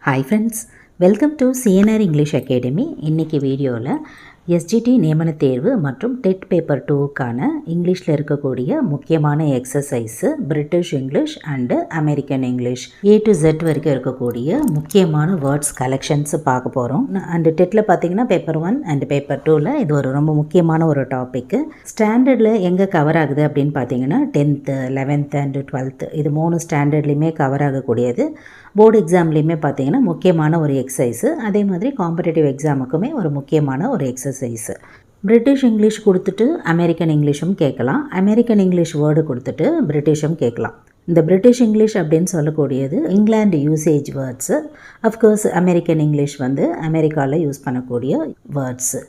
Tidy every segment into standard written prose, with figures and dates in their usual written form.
Hi friends, welcome to CNR English Academy. இன்னைக்கு வீடியோவில் SGT நியமன தேர்வு மற்றும் டெட் பேப்பர் 2க்கான இங்கிலீஷில் இருக்கக்கூடிய முக்கியமான exercise British English and American English A to Z வரைக்கும் இருக்கக்கூடிய முக்கியமான வேர்ட்ஸ் கலெக்ஷன்ஸ் பார்க்க போகிறோம். அண்டு டெட்டில் பார்த்தீங்கன்னா பேப்பர் 1 அண்டு பேப்பர் 2ல் இது ஒரு ரொம்ப முக்கியமான ஒரு டாப்பிக்கு. ஸ்டாண்டர்டில் எங்கே கவர் ஆகுது அப்படின்னு பார்த்தீங்கன்னா 10th 11th அண்டு 12th இது 3 ஸ்டாண்டர்ட்லேயுமே கவர் ஆகக்கூடியது. போர்டு எக்ஸாம்லேயுமே பார்த்தீங்கன்னா முக்கியமான ஒரு எக்ஸசைஸு, அதே மாதிரி காம்படிட்டிவ் எக்ஸாமுக்குமே ஒரு முக்கியமான ஒரு எக்ஸசைஸு. பிரிட்டிஷ் இங்கிலீஷ் கொடுத்துட்டு அமெரிக்கன் இங்கிலீஷும் கேட்கலாம், அமெரிக்கன் இங்கிலீஷ் வேர்டு கொடுத்துட்டு பிரிட்டிஷும் கேட்கலாம். இந்த பிரிட்டிஷ் இங்கிலீஷ் அப்படின்னு சொல்லக்கூடியது England usage words. Of course American English வந்து அமெரிக்காவில் யூஸ் பண்ணக்கூடிய வேர்ட்ஸு.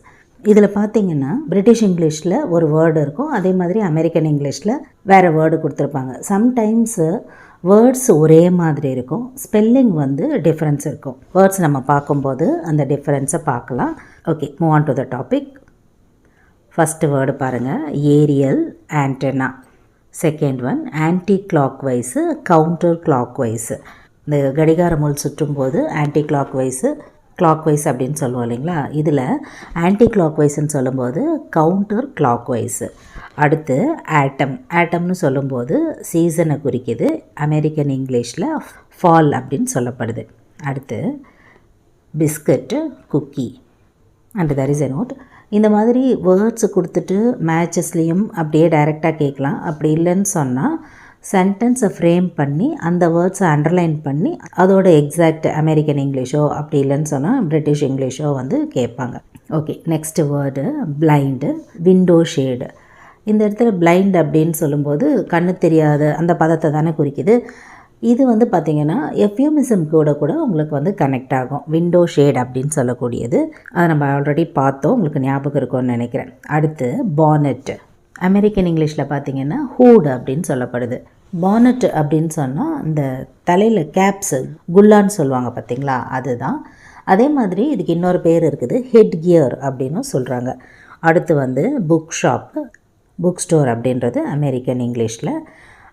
இதில் பார்த்தீங்கன்னா பிரிட்டிஷ் இங்கிலீஷில் ஒரு வேர்டு இருக்கும், அதே மாதிரி அமெரிக்கன் இங்கிலீஷில் வேறு வேர்டு கொடுத்துருப்பாங்க. சம்டைம்ஸு வேர்ட்ஸ் ஒரே மாதிரி இருக்கும், ஸ்பெல்லிங் வந்து டிஃப்ரென்ஸ் இருக்கும். வேர்ட்ஸ் நம்ம பார்க்கும்போது அந்த டிஃப்ரென்ஸை பார்க்கலாம். Okay, move on to the topic. First word பாருங்கள், aerial antenna. Second one anticlockwise counterclockwise. இந்த கடிகார முள் சுற்றும்போது anticlockwise clockwise அப்படின்னு சொல்லுவோம் இல்லைங்களா, இதில் ஆன்டி கிளாக் வைஸ்ன்னு சொல்லும்போது கவுண்டர் கிளாக் வைஸு. அடுத்து ஆட்டம். ஆட்டம்னு சொல்லும்போது சீசனை குறிக்குது, அமெரிக்கன் இங்கிலீஷில் ஃபால் அப்படின்னு சொல்லப்படுது. அடுத்து biscuit cookie and there is a note. இந்த மாதிரி வேர்ட்ஸ் கொடுத்துட்டு மேட்சஸ்லேயும் அப்படியே டைரெக்டாக கேட்கலாம். அப்படி இல்லைன்னு சொன்னால் சென்டென்ஸை ஃப்ரேம் பண்ணி அந்த வேர்ட்ஸை அண்டர்லைன் பண்ணி அதோட எக்ஸாக்ட் அமெரிக்கன் இங்கிலீஷோ அப்படி இல்லைன்னு சொன்னால் பிரிட்டிஷ் இங்கிலீஷோ வந்து கேட்பாங்க. Okay, next word blind window shade. இந்த இடத்துல பிளைண்ட் அப்படின்னு சொல்லும்போது கண்ணு தெரியாத அந்த பதத்தை தானே குறிக்குது. இது வந்து பார்த்திங்கன்னா எஃப்யூமிசம் கூட உங்களுக்கு வந்து கனெக்ட் ஆகும். விண்டோ ஷேட் அப்படின்னு சொல்லக்கூடியது அதை நம்ம ஆல்ரெடி பார்த்தோம், உங்களுக்கு ஞாபகம் இருக்கும்னு நினைக்கிறேன். அடுத்து பானட். அமெரிக்கன் இங்கிலீஷில் பார்த்திங்கன்னா ஹூட் அப்படின்னு சொல்லப்படுது. பானட் அப்படின்னு சொன்னால் இந்த தலையில் கேப்ஸு குல்லான்னு சொல்லுவாங்க பார்த்திங்களா, அதுதான். அதே மாதிரி இதுக்கு இன்னொரு பேர் இருக்குது, ஹெட் கியர் அப்படின்னு சொல்கிறாங்க. அடுத்து வந்து புக் ஷாப்பு, புக் ஸ்டோர் அப்படின்றது அமெரிக்கன் இங்கிலீஷில்.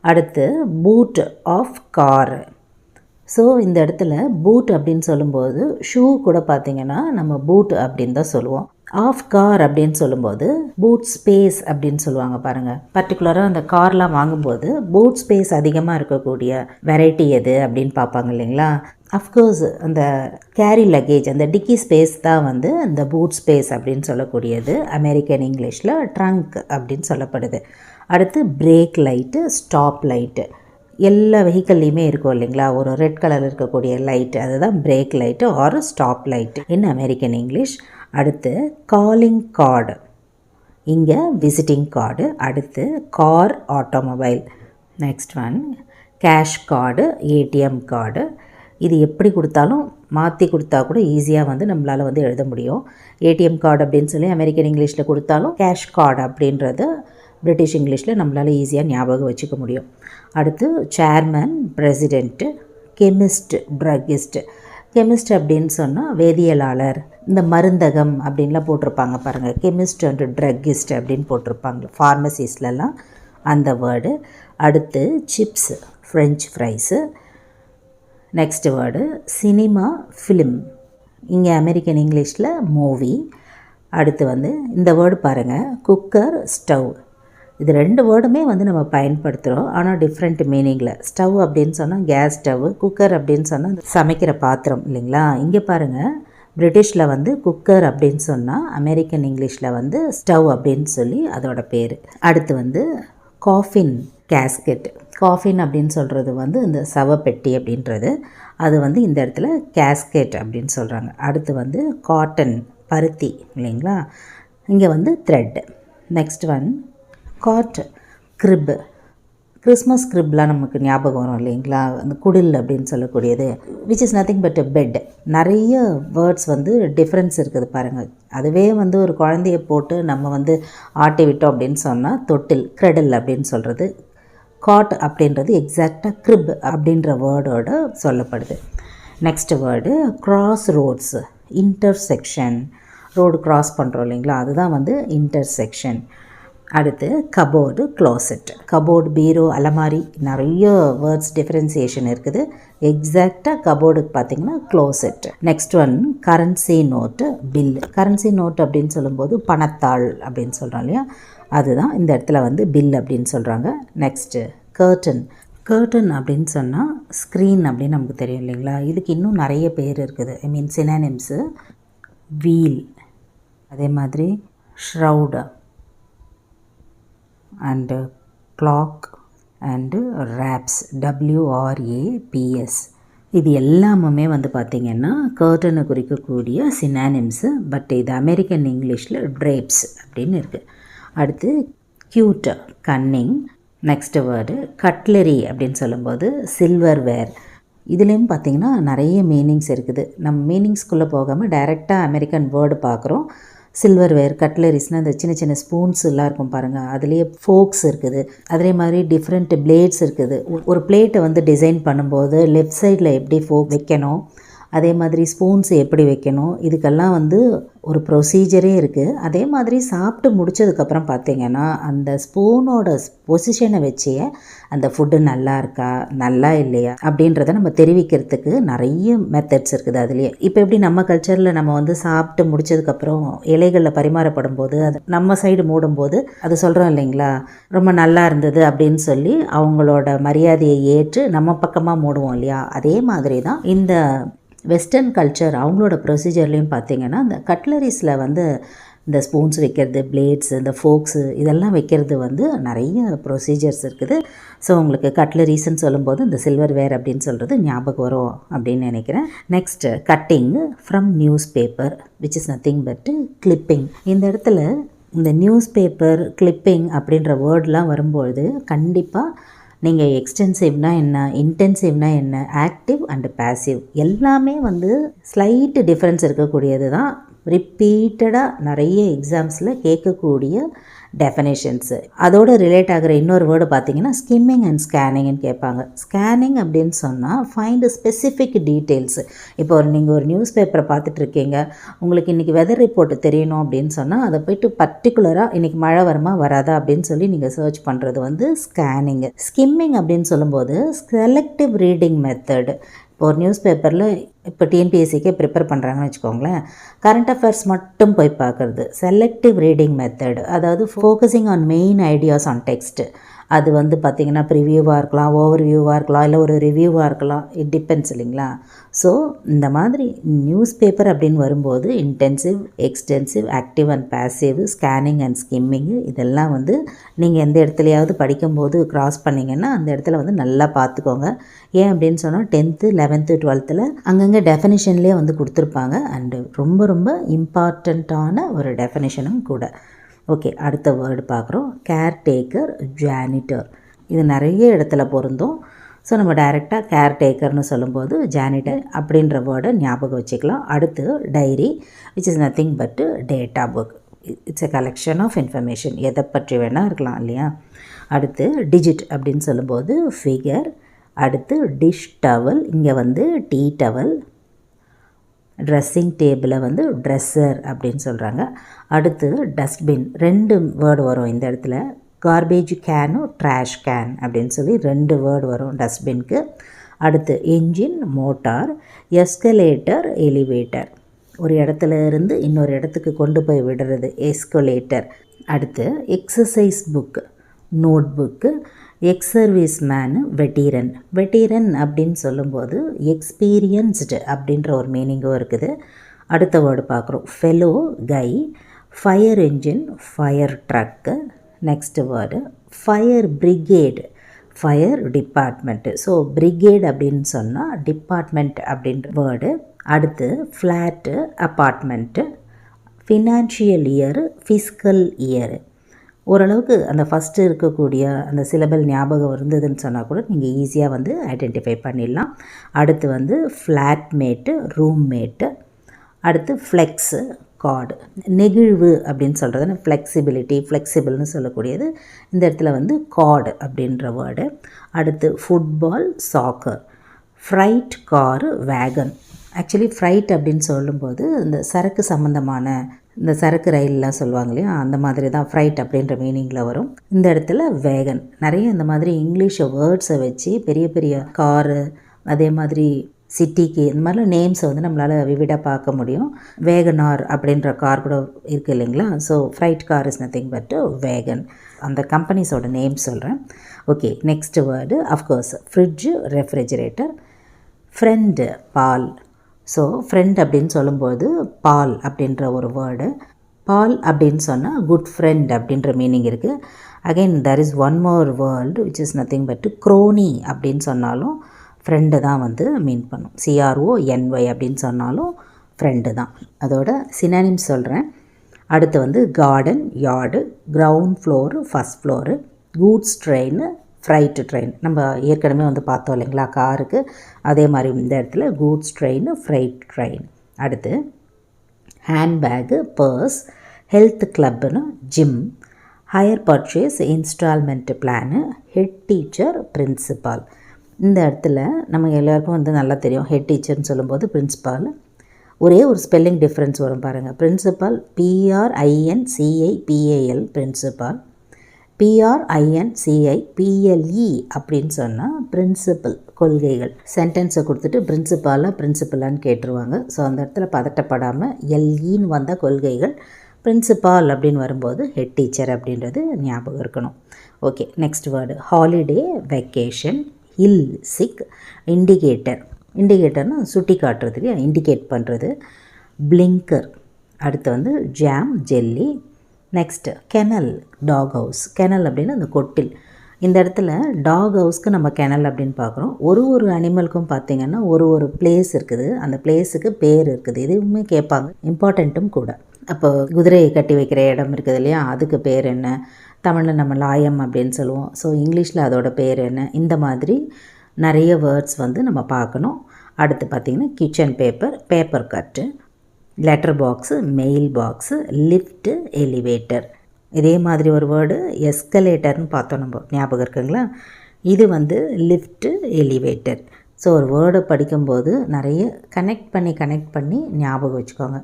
அடுத்து பூட் ஆஃப் கார். ஸோ இந்த இடத்துல பூட் அப்படின்னு சொல்லும்போது ஷூ கூட பார்த்திங்கன்னா நம்ம பூட் அப்படின்னு தான் சொல்லுவோம். ஆஃப் கார் அப்படின்னு சொல்லும்போது பூட் ஸ்பேஸ் அப்படின்னு சொல்லுவாங்க பாருங்கள். பர்டிகுலராக அந்த கார்லாம் வாங்கும்போது பூட் ஸ்பேஸ் அதிகமாக இருக்கக்கூடிய வெரைட்டி எது அப்படின்னு பார்ப்பாங்க இல்லைங்களா. அஃப்கோர்ஸ் அந்த கேரி லக்கேஜ் அந்த டிக்கி ஸ்பேஸ் தான் வந்து இந்த பூட் ஸ்பேஸ் அப்படின்னு சொல்லக்கூடியது. அமெரிக்கன் இங்கிலீஷில் ட்ரங்க் அப்படின்னு சொல்லப்படுது. அடுத்து பிரேக் லைட்டு, ஸ்டாப் லைட்டு. எல்லா வெஹிக்கல்லையுமே இருக்கும் இல்லைங்களா, ஒரு ரெட் கலர் இருக்கக்கூடிய லைட்டு, அதுதான் brake light or stop light in American English. அடுத்து காலிங் கார்டு, இங்கே விசிட்டிங் கார்டு. அடுத்து car automobile. Next one cash card, ATM card. இது எப்படி கொடுத்தாலும் மாற்றி கொடுத்தா கூட ஈஸியாக வந்து நம்மளால் வந்து எழுத முடியும். ஏடிஎம் கார்டு அப்படின்னு சொல்லி அமெரிக்கன் இங்கிலீஷில் கொடுத்தாலும் கேஷ் கார்டு அப்படின்றது பிரிட்டிஷ் இங்கிலீஷில் நம்மளால் ஈஸியாக ஞாபகம் வச்சுக்க முடியும். அடுத்து chairman, president, chemist, druggist. Chemist அப்படின்னு சொன்னால் வேதியியலாளர், இந்த மருந்தகம் அப்படின்லாம் போட்டிருப்பாங்க பாருங்கள், கெமிஸ்ட் அண்ட் ட்ரக்கிஸ்ட் அப்படின்னு போட்டிருப்பாங்க ஃபார்மசிஸ்லலாம் அந்த வேர்டு. அடுத்து chips, French fries. Next word cinema, film, இங்கே அமெரிக்கன் இங்கிலீஷில் மூவி. அடுத்து வந்து இந்த வேர்டு பாருங்கள், குக்கர், ஸ்டவ். இது ரெண்டு வேர்டுமே வந்து நம்ம பயன்படுத்துகிறோம், ஆனால் டிஃப்ரெண்ட் மீனிங்கில். ஸ்டவ் அப்படின்னு சொன்னால் கேஸ் ஸ்டவ், குக்கர் அப்படின்னு சொன்னால் சமைக்கிற பாத்திரம் இல்லைங்களா. இங்கே பாருங்கள், பிரிட்டிஷில் வந்து குக்கர் அப்படின்னு சொன்னால் அமெரிக்கன் இங்கிலீஷில் வந்து ஸ்டவ் அப்படின்னு சொல்லி அதோட பேர். அடுத்து வந்து காஃபின், கேஸ்கெட். காஃபின் அப்படின்னு சொல்கிறது வந்து இந்த சவப்பெட்டி அப்படின்றது, அது வந்து இந்த இடத்துல கேஸ்கெட் அப்படின்னு சொல்கிறாங்க. அடுத்து வந்து காட்டன், பருத்தி இல்லைங்களா, இங்கே வந்து thread. Next one cot, crib. Christmas கிரிப்லாம் நமக்கு ஞாபகம் வரும் இல்லைங்களா, அந்த குடில் அப்படின்னு சொல்லக்கூடியது, which is nothing but bed. நிறைய வேர்ட்ஸ் வந்து டிஃப்ரென்ஸ் இருக்குது பாருங்கள். அதுவே வந்து ஒரு குழந்தைய போட்டு நம்ம வந்து ஆட்டி விட்டோம் அப்படின்னு சொன்னால் தொட்டில், கிரெடில் அப்படின்னு சொல்கிறது. காட் அப்படின்றது எக்ஸாக்டாக கிரிப் அப்படின்ற வேர்டோட சொல்லப்படுது. Next word cross roads, intersection. Road cross பண்ணுறோம் இல்லைங்களா, அதுதான் வந்து இன்டர்செக்ஷன். அடுத்து கபோர்டு, க்ளோசெட். கபோர்டு, பீரோ, அலமாரி, நிறைய வேர்ட்ஸ் டிஃப்ரென்சியேஷன் இருக்குது. எக்ஸாக்டாக கபோர்டுக்கு பார்த்தீங்கன்னா closet. Next one currency note, bill. Currency note அப்படின்னு சொல்லும்போது பணத்தாள் அப்படின்னு சொல்கிறோம் இல்லையா, அதுதான் இந்த இடத்துல வந்து பில் அப்படின்னு சொல்கிறாங்க. Next curtain. கர்டன் அப்படின்னு சொன்னால் ஸ்க்ரீன் அப்படின்னு நமக்கு தெரியும் இல்லைங்களா. இதுக்கு இன்னும் நிறைய பேர் இருக்குது. ஐ மீன் சினானிம்ஸு. வீல், அதே மாதிரி shroud and cloak and wraps, WRAPS. இது எல்லாமுமே வந்து பார்த்திங்கன்னா கர்டனை குறிக்கக்கூடிய சினானிம்ஸு. பட் இது அமெரிக்கன் இங்கிலீஷில் ட்ரேப்ஸ் அப்படின்னு இருக்குது. அடுத்து cute, Canning. Next word cutlery அப்படின்னு சொல்லும்போது சில்வர்வேர். இதுலேயும் பார்த்திங்கன்னா நிறைய மீனிங்ஸ் இருக்குது. நம்ம மீனிங்ஸ்குள்ளே போகாமல் டைரெக்டாக அமெரிக்கன் வேர்டு பார்க்குறோம். சில்வர்வேர், கட்லரிஸ்னால் இந்த சின்ன சின்ன ஸ்பூன்ஸ் எல்லாம் இருக்கும் பாருங்கள், அதுலேயே ஃபோக்ஸ் இருக்குது. அதே மாதிரி டிஃப்ரெண்ட் பிளேட்ஸ் இருக்குது. ஒரு பிளேட்டை வந்து டிசைன் பண்ணும்போது லெஃப்ட் சைடில் எப்படி ஃபோக் வைக்கணும், அதே மாதிரி ஸ்பூன்ஸ் எப்படி வைக்கணும், இதுக்கெல்லாம் வந்து ஒரு ப்ரொசீஜரே இருக்குது. அதே மாதிரி சாப்பிட்டு முடித்ததுக்கப்புறம் பார்த்திங்கன்னா அந்த ஸ்பூனோட பொசிஷனை வச்சே அந்த ஃபுட்டு நல்லா இருக்கா நல்லா இல்லையா அப்படின்றத நம்ம தெரிவிக்கிறதுக்கு நிறைய மெத்தட்ஸ் இருக்குது அதுலேயே. இப்போ எப்படி நம்ம கல்ச்சரில் நம்ம வந்து சாப்பிட்டு முடித்ததுக்கப்புறம் இலைகளில் பரிமாறப்படும் போது அது நம்ம சைடு மூடும்போது அது சொல்கிறோம் இல்லைங்களா, ரொம்ப நல்லா இருந்தது அப்படின்னு சொல்லி அவங்களோட மரியாதையை ஏற்று நம்ம பக்கமாக மூடுவோம் இல்லையா. அதே மாதிரி தான் இந்த வெஸ்டர்ன் கல்ச்சர் அவங்களோட ப்ரொசீஜர்லேயும் பார்த்திங்கன்னா இந்த கட்லரிஸில் வந்து இந்த ஸ்பூன்ஸ் வைக்கிறது, பிளேட்ஸ், இந்த ஃபோக்ஸு இதெல்லாம் வைக்கிறது வந்து நிறைய ப்ரொசீஜர்ஸ் இருக்குது. ஸோ உங்களுக்கு கட்லரிஸ்ன்னு சொல்லும்போது இந்த சில்வர்வேர் அப்படின்னு சொல்கிறது ஞாபகம் வரும் அப்படின்னு நினைக்கிறேன். Next cutting from news paper which is nothing but clipping. இந்த இடத்துல இந்த நியூஸ் பேப்பர், கிளிப்பிங் அப்படின்ற வேர்ட்லாம் வரும்பொழுது கண்டிப்பாக நீங்கள் எக்ஸ்டென்சிவ்னா என்ன, இன்டென்சிவ்னா என்ன, ஆக்டிவ் அண்டு பேசிவ் எல்லாமே வந்து ஸ்லைட்டு டிஃப்ரென்ஸ் இருக்கக்கூடியது தான். ரிப்பீட்டடாக நிறைய எக்ஸாம்ஸில் கேட்கக்கூடிய டெஃபனேஷன்ஸு. அதோடு ரிலேட் ஆகிற இன்னொரு வேர்டு பார்த்திங்கன்னா ஸ்கிம்மிங் அண்ட் ஸ்கேனிங்னு கேட்பாங்க. ஸ்கேனிங் அப்படின்னு சொன்னால் ஃபைண்ட் ஸ்பெசிஃபிக் டீட்டெயில்ஸு. இப்போ நீங்கள் ஒரு நியூஸ் பேப்பரை பார்த்துட்ருக்கீங்க, உங்களுக்கு இன்றைக்கி வெதர் ரிப்போர்ட் தெரியணும் அப்படின்னு சொன்னால் அதை போய்ட்டு பர்டிகுலராக இன்றைக்கி மழை வருமா வராதா அப்படின்னு சொல்லி நீங்கள் சர்ச் பண்ணுறது வந்து ஸ்கேனிங்கு. ஸ்கிம்மிங் அப்படின்னு சொல்லும்போது செலக்டிவ் ரீடிங் மெத்தடு. இப்போ ஒரு நியூஸ் பேப்பரில் இப்போ டிஎன்பிஎஸ்சிக்கே ப்ரிப்பேர் பண்ணுறாங்கன்னு வச்சுக்கோங்களேன், கரண்ட் அஃபேர்ஸ் மட்டும் போய் பார்க்குறது செலக்டிவ் ரீடிங் மெத்தட். அதாவது focusing on main ideas on text. அது வந்து பார்த்திங்கன்னா ப்ரிவியூவாக இருக்கலாம், ஓவர் வியூவாக இருக்கலாம், இல்லை ஒரு ரிவ்யூவாக இருக்கலாம், இட் டிபெண்ட்ஸ் இல்லைங்களா. ஸோ இந்த மாதிரி நியூஸ் பேப்பர் அப்படின்னு வரும்போது intensive, extensive, active and passive, scanning and skimming இதெல்லாம் வந்து நீங்கள் எந்த இடத்துலையாவது படிக்கும்போது க்ராஸ் பண்ணிங்கன்னா அந்த இடத்துல வந்து நல்லா பார்த்துக்கோங்க. ஏன் அப்படின்னு சொன்னால் 10th, 11th, 12th அங்கங்கே டெஃபினிஷன்லேயே வந்து கொடுத்துருப்பாங்க. அண்டு ரொம்ப ரொம்ப இம்பார்ட்டண்ட்டான ஒரு டெஃபினிஷனும் கூட. ஓகே, அடுத்த வேர்டு பார்க்குறோம். Caretaker, janitor. இது நிறைய இடத்துல பொருந்தும். ஸோ நம்ம டைரெக்டாக கேர்டேக்கர்னு சொல்லும்போது ஜானிட்டர் அப்படின்ற வேர்டை ஞாபகம் வச்சுக்கலாம். அடுத்து diary which is nothing but data book. It's a collection of information. எதை பற்றி வேணால் இருக்கலாம் இல்லையா. அடுத்து டிஜிட் அப்படின்னு சொல்லும்போது ஃபிகர். அடுத்து டிஷ் டவல், இங்கே வந்து டீ டவல். ட்ரெஸ்ஸிங் டேபிளை வந்து ட்ரெஸ்ஸர் அப்படின்னு சொல்கிறாங்க. அடுத்து டஸ்ட்பின். 2 வேர்டு வரும் இந்த இடத்துல. கார்பேஜ் கேனும் ட்ராஷ் கேன் அப்படின்னு சொல்லி 2 வேர்டு வரும் டஸ்ட்பின்க்கு. அடுத்து என்ஜின், மோட்டார். Escalator, elevator. ஒரு இடத்துல இருந்து இன்னொரு இடத்துக்கு கொண்டு போய் விடுறது எஸ்கலேட்டர். அடுத்து exercise book, note book. Ex serviceman, veteran. Veteran அப்படின்னு சொல்லும்போது எக்ஸ்பீரியன்ஸ்டு அப்படின்ற ஒரு மீனிங்கும் இருக்குது. அடுத்த வேர்டு பார்க்குறோம். Fellow, guy. Fire engine, fire truck. Next word fire brigade, fire department. So brigade அப்படின்னு சொன்னால் டிபார்ட்மெண்ட் அப்படின்ற வேர்டு. அடுத்து flat, apartment. Financial year, fiscal year. ஓரளவுக்கு அந்த ஃபஸ்ட்டு இருக்கக்கூடிய அந்த சிலபல் ஞாபகம் இருந்ததுன்னு சொன்னால் கூட நீங்கள் ஈஸியாக வந்து ஐடென்டிஃபை பண்ணிடலாம். அடுத்து வந்து ஃப்ளாட்மேட்டு, ரூம்மேட்டு. அடுத்து ஃப்ளெக்ஸு, கார்டு. நெகிழ்வு அப்படின்னு சொல்கிறது ஃப்ளெக்சிபிலிட்டி, ஃப்ளெக்சிபிள்னு சொல்லக்கூடியது இந்த இடத்துல வந்து கார்டு அப்படின்ற வேர்டு. அடுத்து ஃபுட்பால், சாக்கர். ஃப்ரைட் காரு, வேகன். ஆக்சுவலி ஃப்ரைட் அப்படின்னு சொல்லும்போது இந்த சரக்கு சம்மந்தமான இந்த சரக்கு ரயிலெலாம் சொல்லுவாங்க இல்லையா, அந்த மாதிரி தான் ஃப்ரைட் அப்படின்ற மீனிங்கில் வரும். இந்த இடத்துல வேகன். நிறைய இந்த மாதிரி இங்கிலீஷ் வேர்ட்ஸை வச்சு பெரிய பெரிய காரு, அதே மாதிரி சிட்டிக்கு இந்த மாதிரிலாம் நேம்ஸை வந்து நம்மளால் விவிடாக பார்க்க முடியும். வேகனார் அப்படின்ற கார் கூட இருக்குது இல்லைங்களா. So freight car is nothing but wagon. அந்த கம்பெனிஸோட நேம் சொல்கிறேன். Okay, next word of course fridge, refrigerator. Friend, pal. So friend அப்படின்னு சொல்லும்போது பால் அப்படின்ற ஒரு வேர்டு. பால் அப்படின்னு சொன்னால் குட் ஃப்ரெண்ட் அப்படின்ற மீனிங் இருக்குது. Again there is one more word which is nothing but crony அப்படின்னு சொன்னாலும் ஃப்ரெண்டு தான் வந்து மீன் பண்ணும். CRONY அப்படின்னு சொன்னாலும் ஃப்ரெண்டு தான். அதோட சினானிம்ஸ் சொல்கிறேன். அடுத்து வந்து garden, yard, ground floor, first floor, goods train, freight train. நம்ம ஏற்கனவே வந்து பார்த்தோம் இல்லைங்களா காருக்கு, அதே மாதிரி இந்த இடத்துல கூட்ஸ் ட்ரெயின், ஃப்ரைட் ட்ரெயின். அடுத்து ஹேண்ட்பேக்கு, பர்ஸ், ஹெல்த் கிளப்புன்னு gym, hire purchase, instalment plan, head teacher, principal. இந்த இடத்துல நம்ம எல்லாருக்கும் வந்து நல்லா தெரியும், ஹெட் டீச்சர்னு சொல்லும்போது பிரின்சிபால். ஒரே ஒரு ஸ்பெல்லிங் டிஃப்ரென்ஸ் வரும் பாருங்கள். பிரின்சிபால் PRINCIPAL பிரின்சிபால், PRINCIPLE அப்படின்னு சொன்னால் பிரின்சிபல், கொள்கைகள். சென்டென்ஸை கொடுத்துட்டு பிரின்சிபாலான்னு கேட்டுருவாங்க. ஸோ அந்த இடத்துல பதட்டப்படாமல் எல்இன்னு வந்த கொள்கைகள், பிரின்சிபால் அப்படின்னு வரும்போது ஹெட் டீச்சர் அப்படின்றது ஞாபகம் இருக்கணும். Okay, next word holiday, vacation, hill, sick, indicator. இண்டிகேட்டர்னால் சுட்டி காட்டுறது இல்லையா, இண்டிகேட் பண்ணுறது. பிளிங்கர். அடுத்து வந்து jam, jelly. Next kennel, dog house. Kennel அப்படின்னு அந்த கொட்டில். இந்த இடத்துல டாக் ஹவுஸ்க்கு நம்ம கெனல் அப்படின்னு பார்க்குறோம். ஒரு அனிமலுக்கும் பார்த்திங்கன்னா ஒரு பிளேஸ் இருக்குது, அந்த பிளேஸுக்கு பேர் இருக்குது. இதுவுமே கேட்பாங்க, இம்பார்ட்டண்ட்டும் கூட. அப்போ குதிரையை கட்டி வைக்கிற இடம் இருக்குது இல்லையா, அதுக்கு பேர் என்ன? தமிழில் நம்ம லாயம் அப்படின்னு சொல்லுவோம். ஸோ இங்கிலீஷில் அதோட பேர் என்ன? இந்த மாதிரி நிறைய வேர்ட்ஸ் வந்து நம்ம பார்க்கணும். அடுத்து பார்த்திங்கன்னா கிச்சன் பேப்பர், பேப்பர் கட்டு, letter box, mail box, lift, elevator. இதே மாதிரி ஒரு வேர்டு எஸ்கலேட்டர்னு பார்த்தோம் நம்ம, ஞாபகம் இருக்குங்களா? இது வந்து லிஃப்ட்டு, எலிவேட்டர். ஸோ ஒரு வேர்டை படிக்கும்போது நிறைய கனெக்ட் பண்ணி ஞாபகம் வச்சுக்கோங்க.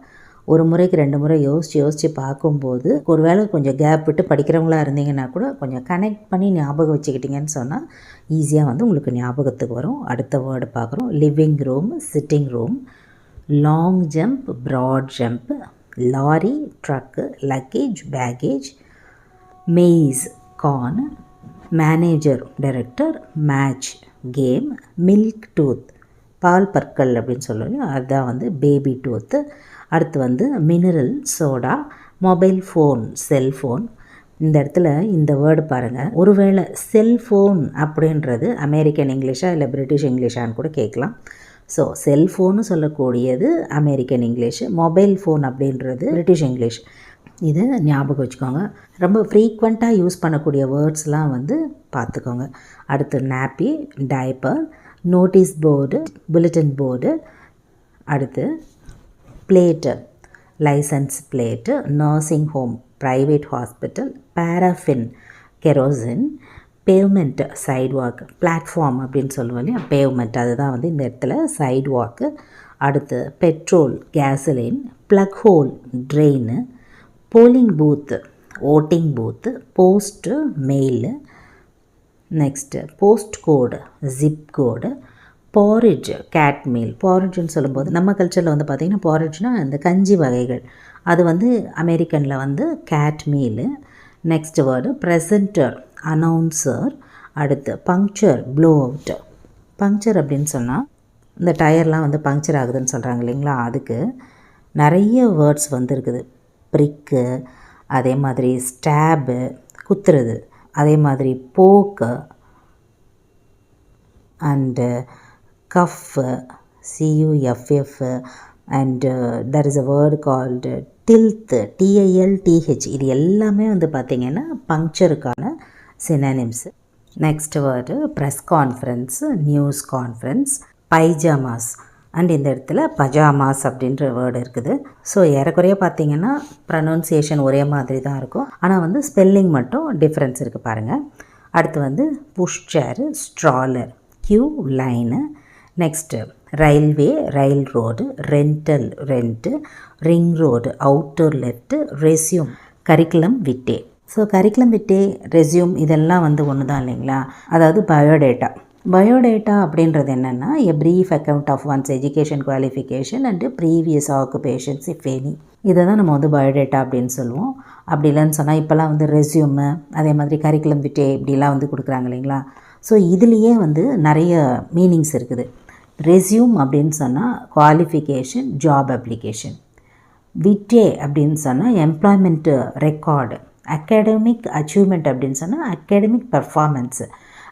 ஒரு முறைக்கு 2 முறை யோசித்து பார்க்கும்போது, ஒரு வேளை கொஞ்சம் கேப் விட்டு படிக்கிறவங்களா இருந்தீங்கன்னா கூட கொஞ்சம் கனெக்ட் பண்ணி ஞாபகம் வச்சுக்கிட்டிங்கன்னு சொன்னால் ஈஸியாக வந்து உங்களுக்கு ஞாபகத்துக்கு வரும். அடுத்த வேர்டு பார்க்குறோம். Living room, sitting room, long jump, broad jump, lorry, truck, luggage, baggage, maize, corn, manager, director, match, game, milk tooth, பால் பற்கள் அப்படின்னு சொல்லுவோம், அதுதான் வந்து பேபி டூத்து. அடுத்து வந்து mineral, soda, mobile phone, cellphone. இந்த இடத்துல இந்த வேர்டு பாருங்கள். ஒருவேளை செல்ஃபோன் அப்படின்றது அமெரிக்கன் இங்கிலீஷா இல்லை பிரிட்டிஷ் இங்கிலீஷான்னு கூட கேட்கலாம். ஸோ செல்ஃபோன்னு சொல்லக்கூடியது அமெரிக்கன் இங்கிலீஷு, மொபைல் ஃபோன் அப்படின்றது பிரிட்டிஷ் இங்கிலீஷ். இது ஞாபகம் வச்சுக்கோங்க. ரொம்ப ஃப்ரீக்வெண்ட்டாக யூஸ் பண்ணக்கூடிய வேர்ட்ஸ்லாம் வந்து பார்த்துக்கோங்க. அடுத்து nappy, diaper, notice board, bulletin board. அடுத்து plate, licence plate, nursing home, private hospital, paraffin, kerosene, pavement, sidewalk, platform அப்படின்னு சொல்லுவோம் இல்லையா, பேவ்மெண்ட், அதுதான் வந்து இந்த இடத்துல சைட் வாக்கு. அடுத்து petrol, gasoline, plug hole, drain, polling booth, voting booth, post, mail. Next post code, zip code, porridge, கேட் meal. பாரிட்ஜுன்னு சொல்லும்போது நம்ம கல்ச்சரில் வந்து பார்த்திங்கன்னா பாரிட்ஜ்னால் இந்த கஞ்சி வகைகள், அது வந்து அமெரிக்கனில் வந்து கேட் மீலு. Next word presenter, announcer. அடுத்து பங்க்சர், ப்ளோ அவுட். பங்க்சர் அப்படின்னு சொன்னால் இந்த டயர்லாம் வந்து பங்க்சர் ஆகுதுன்னு சொல்கிறாங்க இல்லைங்களா, அதுக்கு நிறைய வேர்ட்ஸ் வந்து இருக்குது. ப்ரிக்கு, அதே மாதிரி ஸ்டாபு, குத்துறது, அதே மாதிரி போக்கு, and கஃப்பு, CUFF, and there is a word called tilth, TILTH. இது எல்லாமே வந்து பார்த்திங்கன்னா பங்க்சருக்கான synonyms. Next word press conference, news conference, pyjamas. And இந்த இடத்துல பஜாமாஸ் அப்படின்ற வேர்டு இருக்குது. ஸோ ஏறக்குறைய பார்த்திங்கன்னா ப்ரனவுன்சியேஷன் ஒரே மாதிரி தான் இருக்கும், ஆனால் வந்து ஸ்பெல்லிங் மட்டும் டிஃப்ரென்ஸ் இருக்குது பாருங்கள். அடுத்து வந்து push chair, stroller, queue line, next railway, rail road, rental, rent, ring road, outer left, resume, curriculum vitae. So curriculum vitae, resume இதெல்லாம் வந்து ஒன்று தான் இல்லைங்களா? அதாவது பயோடேட்டா. பயோடேட்டா அப்படின்றது என்னென்னா a brief account of one's education qualification and previous occupations if any. இதை தான் நம்ம வந்து பயோடேட்டா அப்படின்னு சொல்லுவோம். அப்படி இல்லைன்னு சொன்னால் இப்போல்லாம் வந்து ரெஸ்யூமு, அதே மாதிரி கரிக்குலம் விட்டே இப்படிலாம் வந்து கொடுக்குறாங்க இல்லைங்களா? ஸோ இதுலேயே வந்து நிறைய மீனிங்ஸ் இருக்குது. ரெஸ்யூம் அப்படின்னு சொன்னால் குவாலிஃபிகேஷன், ஜாப் அப்ளிகேஷன். விட்டே அப்படின்னு சொன்னால் எம்ப்ளாய்மெண்ட்டு ரெக்கார்டு. அகாடமிக் அச்சீவ்மெண்ட் அப்படின்னு சொன்னால் அகாடமிக் பர்ஃபார்மன்ஸு.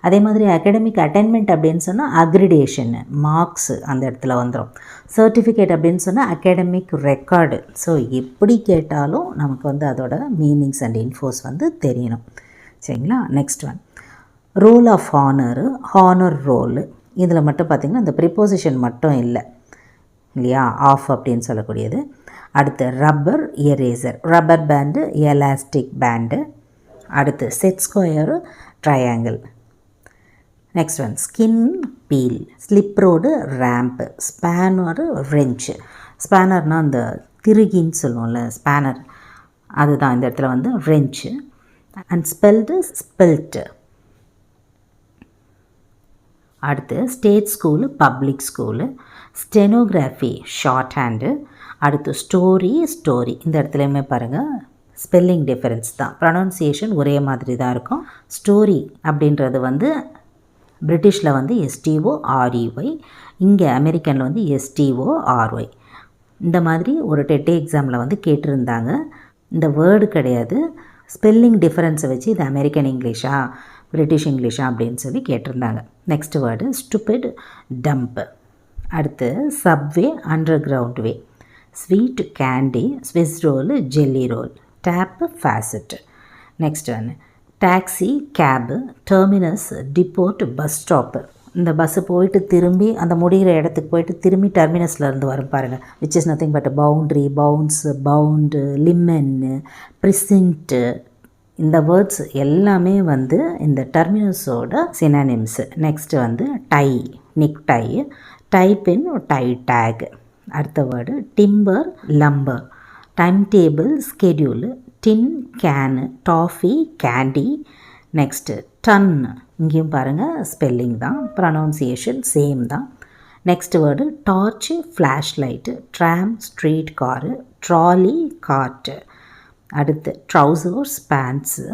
அதே மாதிரி அகாடமிக் அட்டைன்மெண்ட் அப்படின்னு சொன்னால் அக்ரிடேஷனு, மார்க்ஸு அந்த இடத்துல வந்துடும். சர்டிஃபிகேட் அப்படின்னு சொன்னால் அகாடமிக் ரெக்கார்டு. ஸோ எப்படி கேட்டாலும் நமக்கு வந்து அதோட மீனிங்ஸ் அண்ட் இன்ஃபோஸ் வந்து தெரியணும். சரிங்களா? Next one roll of honour, honour roll. இதில் மட்டும் பார்த்திங்கன்னா இந்த ப்ரிப்போசிஷன் மட்டும் இல்லை இல்லையா? ஆஃப் அப்படின்னு சொல்லக்கூடியது. அடுத்து rubber, eraser, rubber band, elastic band. அடுத்து set square, triangle. Next one skin, peel, slip road, ramp, spanner, wrench. ஸ்பேனர்னால் அந்த திருகின்னு சொல்லுவோம்ல, ஸ்பேனர், அதுதான் இந்த இடத்துல வந்து ரெஞ்சு. And spelled, ஸ்பெல்ட்டு. அடுத்து state school, public school, stenography, short hand. அடுத்து ஸ்டோரி, ஸ்டோரி. இந்த இடத்துலையுமே பாருங்கள் ஸ்பெல்லிங் டிஃபரன்ஸ் தான், ப்ரொனவுன்சியேஷன் ஒரே மாதிரி தான் இருக்கும். ஸ்டோரி அப்படின்றது வந்து பிரிட்டிஷில் வந்து STOREY, இங்கே அமெரிக்கனில் வந்து STORY. இந்த மாதிரி ஒரு டெட் எக்ஸாமில் வந்து கேட்டிருந்தாங்க. இந்த வேர்டு கிடையாது, ஸ்பெல்லிங் டிஃபரன்ஸை வச்சு இது அமெரிக்கன் இங்கிலீஷா பிரிட்டிஷ் இங்கிலீஷா அப்படின்னு சொல்லி கேட்டிருந்தாங்க. Next word stupid, dumb. அடுத்து subway, underground way, sweet, candy, Swiss roll, jelly roll, tap, faucet. Next ஒன்று taxi, cab, terminus, depot, bus stop. இந்த பஸ்ஸு போயிட்டு திரும்பி அந்த முடிகிற இடத்துக்கு போயிட்டு திரும்பி டெர்மினஸில் இருந்து வரும் பாருங்கள், which is nothing but boundary, bounds, bound, லிமென்னு, ப்ரிசின்ட்டு. இந்த வேர்ட்ஸ் எல்லாமே வந்து இந்த டெர்மினஸோட சினானிம்ஸு. நெக்ஸ்ட்டு வந்து tie, necktie, tiepin, tie tack. அடுத்த word timber, lumber, timetable, schedule, tin, can, toffee, candy. Next ton, இங்கேயும் பாருங்கள் ஸ்பெல்லிங் தான், ப்ரொனவுன்சியேஷன் சேம் தான். Next word torch, flashlight, tram, streetcar, trolley, cart. அடுத்து trousers, pants,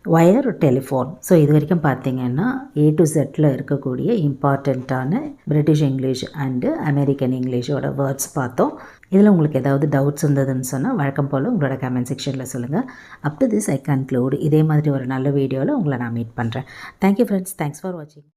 wire, telephone. So இது வரைக்கும் பார்த்திங்கன்னா A to Zல இருக்கக்கூடிய இம்பார்ட்டண்ட்டான பிரிட்டிஷ் இங்கிலீஷ் அண்டு அமெரிக்கன் இங்கிலீஷோட வேர்ட்ஸ் பார்த்தோம். இதில் உங்களுக்கு ஏதாவது டவுட்ஸ் இருந்ததுன்னு சொன்னால் வழக்கம் போல் உங்களோட கமெண்ட் செக்ஷனில் சொல்லுங்கள். Up to this I conclude. இதே மாதிரி ஒரு நல்ல வீடியோவில் உங்களை நான் மீட் பண்ணுறேன். தேங்க்யூ ஃப்ரெண்ட்ஸ், தேங்க்ஸ் ஃபார் வாட்சிங்.